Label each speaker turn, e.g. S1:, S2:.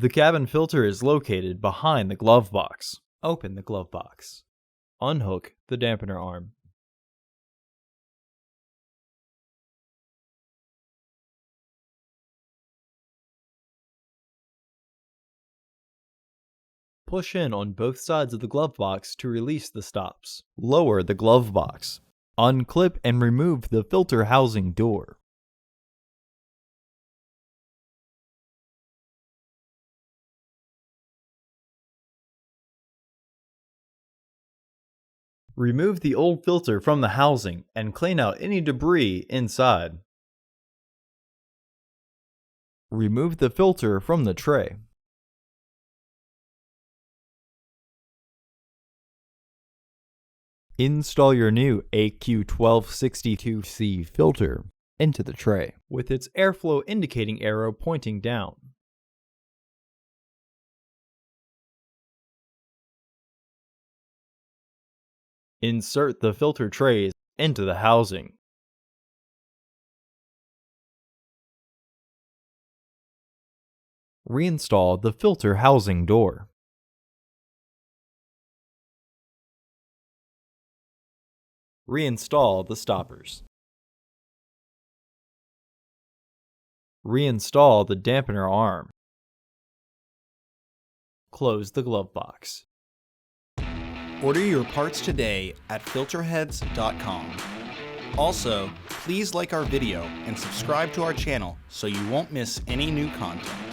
S1: The cabin filter is located behind the glove box. Open the glove box. Unhook the dampener arm. Push in on both sides of the glove box to release the stops. Lower the glove box. Unclip and remove the filter housing door. Remove the old filter from the housing and clean out any debris inside. Remove the filter from the tray. Install your new AQ1262C filter into the tray, with its airflow indicating arrow pointing down. Insert the filter trays into the housing. Reinstall the filter housing door. Reinstall the stoppers. Reinstall the dampener arm. Close the glove box.
S2: Order your parts today at filterheads.com. Also, please like our video and subscribe to our channel so you won't miss any new content.